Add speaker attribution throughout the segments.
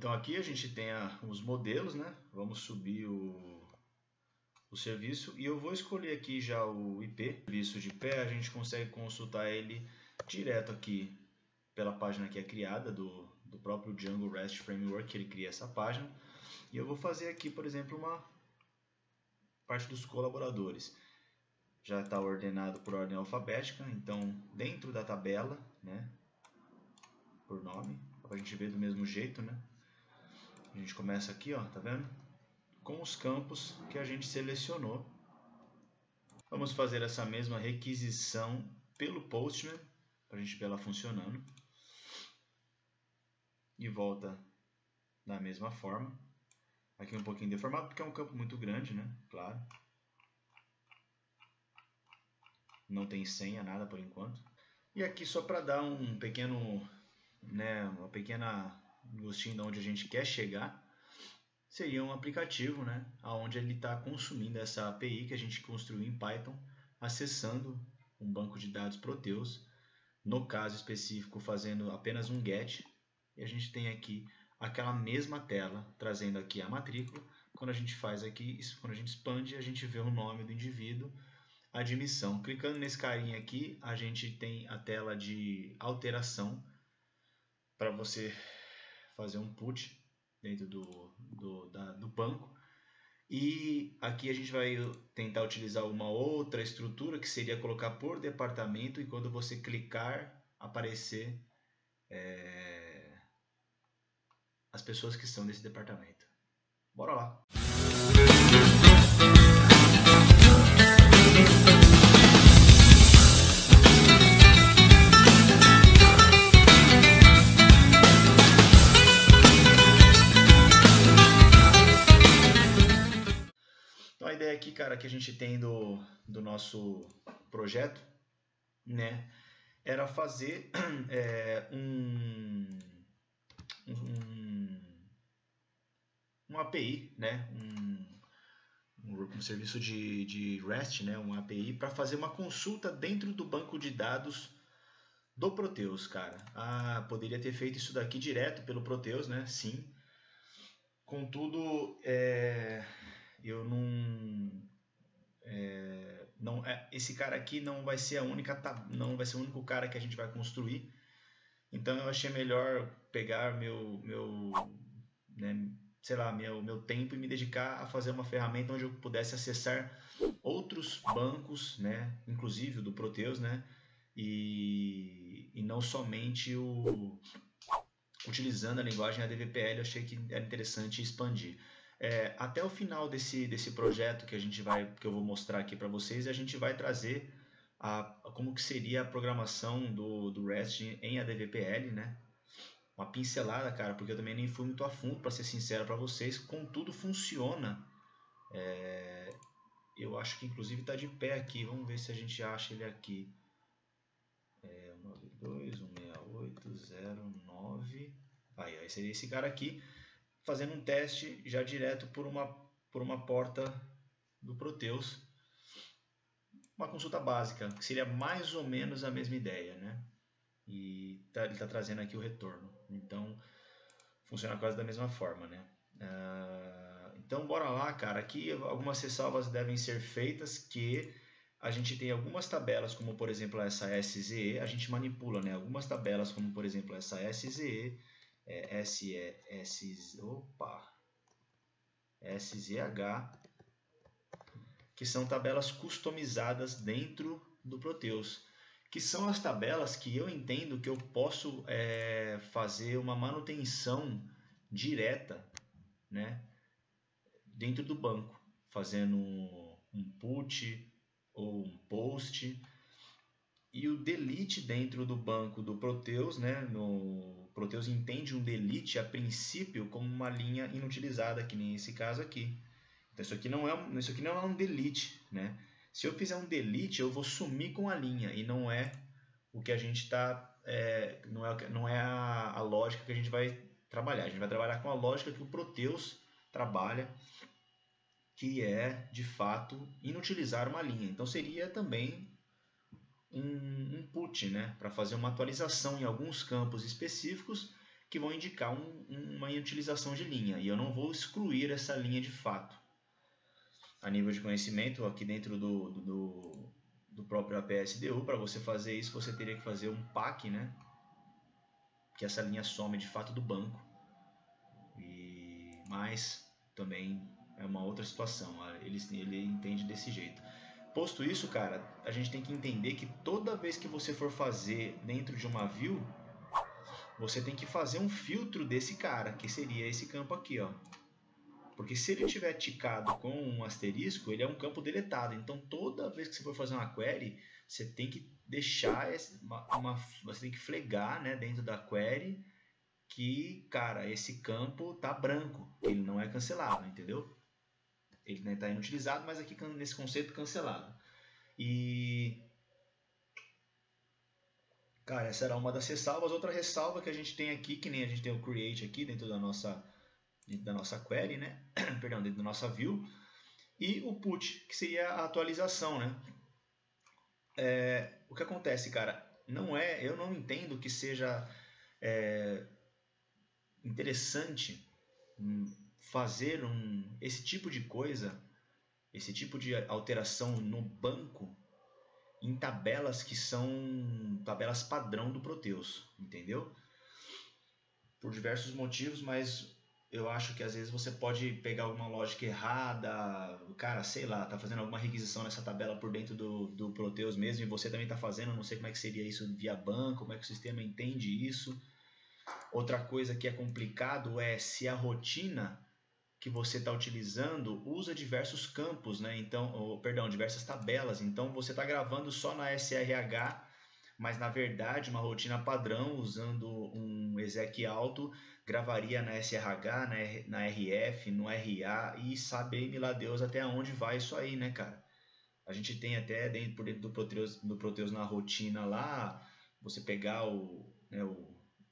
Speaker 1: Então aqui a gente tem os modelos, né? Vamos subir o serviço e eu vou escolher aqui já o IP. Serviço de pé, a gente consegue consultar ele direto aqui pela página que é criada do próprio Django REST Framework, que ele cria essa página. E eu vou fazer aqui, por exemplo, uma parte dos colaboradores. Já está ordenado por ordem alfabética, então dentro da tabela, né, por nome, para a gente ver do mesmo jeito, né? A gente começa aqui, ó, tá vendo? Com os campos que a gente selecionou. Vamos fazer essa mesma requisição pelo Postman, para a gente ver ela funcionando. E volta da mesma forma. Aqui um pouquinho deformado, porque é um campo muito grande, né? Claro. Não tem senha, nada por enquanto. E aqui só para dar um pequeno, né, uma pequena gostinho de onde a gente quer chegar, seria um aplicativo, né, onde ele está consumindo essa API que a gente construiu em Python, acessando um banco de dados Proteus, no caso específico fazendo apenas um GET, e a gente tem aqui aquela mesma tela, trazendo aqui a matrícula. Quando a gente faz aqui, quando a gente expande, a gente vê o nome do indivíduo, a admissão. Clicando nesse carinha aqui, a gente tem a tela de alteração para você fazer um put dentro do banco. E aqui a gente vai tentar utilizar uma outra estrutura que seria colocar por departamento e quando você clicar aparecer as pessoas que estão nesse departamento. Bora lá! Então a ideia aqui, cara, que a gente tem do nosso projeto, né, era fazer uma API, né, um serviço de REST, né, uma API para fazer uma consulta dentro do banco de dados do Proteus, cara. Poderia ter feito isso daqui direto pelo Proteus, né? Sim. Contudo, eu esse cara aqui não vai ser não vai ser o único cara que a gente vai construir. Então eu achei melhor pegar meu tempo e me dedicar a fazer uma ferramenta onde eu pudesse acessar outros bancos, né, inclusive o do Proteus, né, e não somente utilizando a linguagem ADVPL. Eu achei que era interessante expandir. Até o final desse projeto que eu vou mostrar aqui para vocês, a gente vai trazer como que seria a programação do REST em ADVPL, né? Uma pincelada, cara, porque eu também nem fui muito a fundo, para ser sincero para vocês. Contudo, funciona. Eu acho que inclusive está de pé aqui. Vamos ver se a gente acha ele aqui. 192.168.0.9. Aí seria esse cara aqui, fazendo um teste já direto por uma porta do Proteus. Uma consulta básica, que seria mais ou menos a mesma ideia, né? E ele está trazendo aqui o retorno. Então, funciona quase da mesma forma, né? Então, bora lá, cara. Aqui algumas ressalvas devem ser feitas, que a gente tem algumas tabelas, como por exemplo essa SZE, a gente manipula, né? Algumas tabelas, como por exemplo essa SZE, SZH, que são tabelas customizadas dentro do Proteus, que são as tabelas que eu entendo que eu posso fazer uma manutenção direta, né, dentro do banco, fazendo um put ou um post. E o delete dentro do banco do Proteus, né, no Proteus entende um delete a princípio como uma linha inutilizada, que nem esse caso aqui. Então isso aqui não é um delete, né? Se eu fizer um delete, eu vou sumir com a linha, e não é o que a gente está, não é a lógica que a gente vai trabalhar. A gente vai trabalhar com a lógica que o Proteus trabalha, que é de fato inutilizar uma linha. Então seria também um put, né, para fazer uma atualização em alguns campos específicos que vão indicar uma utilização de linha, e eu não vou excluir essa linha de fato. A nível de conhecimento, aqui dentro do próprio APSDU, para você fazer isso, você teria que fazer um PAC, né? Que essa linha some de fato do banco. Mas também é uma outra situação, ele entende desse jeito. Posto isso, cara, a gente tem que entender que toda vez que você for fazer dentro de uma view, você tem que fazer um filtro desse cara, que seria esse campo aqui, ó. Porque se ele tiver ticado com um asterisco, ele é um campo deletado. Então, toda vez que você for fazer uma query, você tem que deixar você tem que flagar, né, dentro da query que, cara, esse campo tá branco, ele não é cancelado, entendeu? Ele está inutilizado, mas aqui nesse conceito cancelado. E, cara, essa era uma das ressalvas. Outra ressalva que a gente tem aqui, que nem a gente tem o create aqui dentro da nossa query, né? Perdão, dentro da nossa view. E o put, que seria a atualização, né? O que acontece, cara? Eu não entendo que seja interessante fazer esse tipo de coisa, esse tipo de alteração no banco em tabelas que são tabelas padrão do Proteus, entendeu? Por diversos motivos, mas eu acho que às vezes você pode pegar alguma lógica errada, cara, sei lá, tá fazendo alguma requisição nessa tabela por dentro do Proteus mesmo, e você também tá fazendo, não sei como é que seria isso via banco, como é que o sistema entende isso. Outra coisa que é complicado é se a rotina que você está utilizando usa diversos campos, né? Então, diversas tabelas. Então, você está gravando só na SRH, mas na verdade uma rotina padrão usando um exec alto gravaria na SRH, na RF, no RA e saber-me lá Deus até onde vai isso aí, né, cara? A gente tem até dentro do Proteus na rotina lá, você pegar o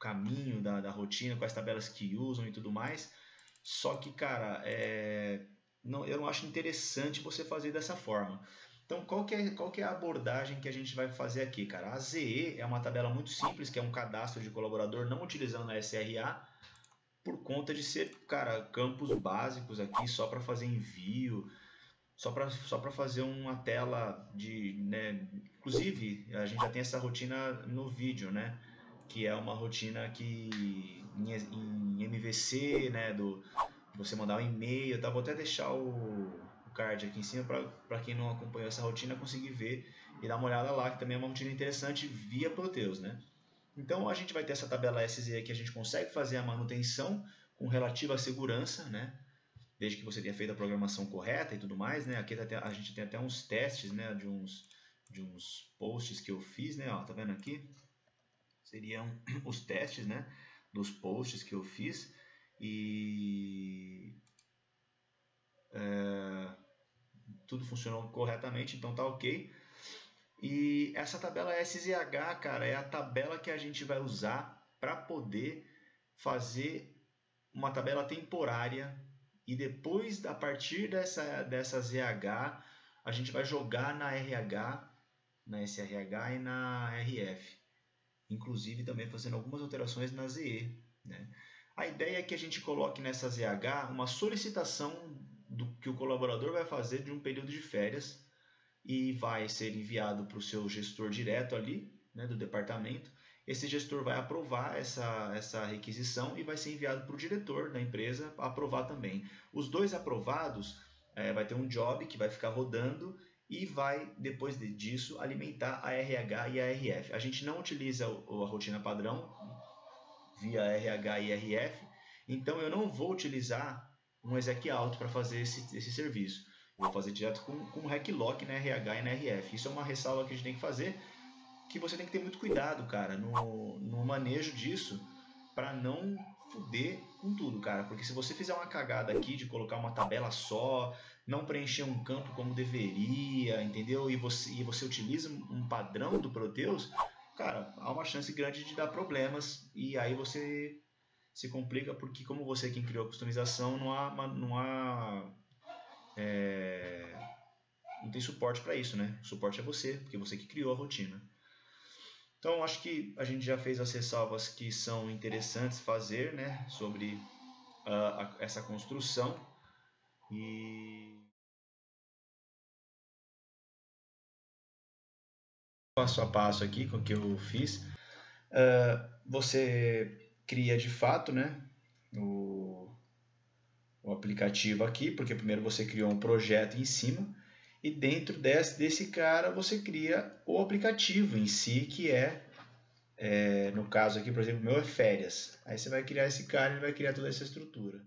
Speaker 1: caminho da rotina, quais tabelas que usam e tudo mais. Só que, cara, eu não acho interessante você fazer dessa forma. Então, qual que é a abordagem que a gente vai fazer aqui, cara? A ZE é uma tabela muito simples, que é um cadastro de colaborador não utilizando a SRA, por conta de ser, cara, campos básicos aqui, só para fazer envio, só para fazer uma tela de, né? Inclusive, a gente já tem essa rotina no vídeo, né? Que é uma rotina que em MVC, né, você mandar um e-mail, tá? Vou até deixar o card aqui em cima para quem não acompanhou essa rotina conseguir ver e dar uma olhada lá, que também é uma rotina interessante via Proteus, né? Então a gente vai ter essa tabela SZ que a gente consegue fazer a manutenção com relativa segurança, né? Desde que você tenha feito a programação correta e tudo mais, né? Aqui a gente tem até uns testes, né, de uns posts que eu fiz, né? Ó, tá vendo aqui? Seriam os testes, né, dos posts que eu fiz e tudo funcionou corretamente, então tá ok. E essa tabela SZH, cara, é a tabela que a gente vai usar para poder fazer uma tabela temporária e depois, a partir dessa ZH, a gente vai jogar na RH, na SRH e na RF. Inclusive também fazendo algumas alterações na ZE, né? A ideia é que a gente coloque nessa ZH uma solicitação do que o colaborador vai fazer de um período de férias e vai ser enviado para o seu gestor direto ali, né, do departamento. Esse gestor vai aprovar essa requisição e vai ser enviado para o diretor da empresa aprovar também. Os dois aprovados, vai ter um job que vai ficar rodando e vai, depois disso, alimentar a RH e a RF. A gente não utiliza a rotina padrão via RH e RF, então eu não vou utilizar um exec alto para fazer esse serviço. Eu vou fazer direto com hack lock na RH e na RF. Isso é uma ressalva que a gente tem que fazer, que você tem que ter muito cuidado, cara, no manejo disso, para não fuder com tudo, cara. Porque se você fizer uma cagada aqui de colocar uma tabela só, não preencher um campo como deveria, entendeu? E você utiliza um padrão do Proteus, cara, há uma chance grande de dar problemas e aí você se complica porque como você é quem criou a customização, não tem suporte para isso, né? O suporte é você, porque você que criou a rotina. Então, acho que a gente já fez as ressalvas que são interessantes fazer, né, sobre essa construção. E passo a passo aqui com o que eu fiz. Você cria de fato, né, o aplicativo aqui, porque primeiro você criou um projeto em cima, e dentro desse cara você cria o aplicativo em si, que no caso aqui, por exemplo, o meu é férias. Aí você vai criar esse cara e vai criar toda essa estrutura.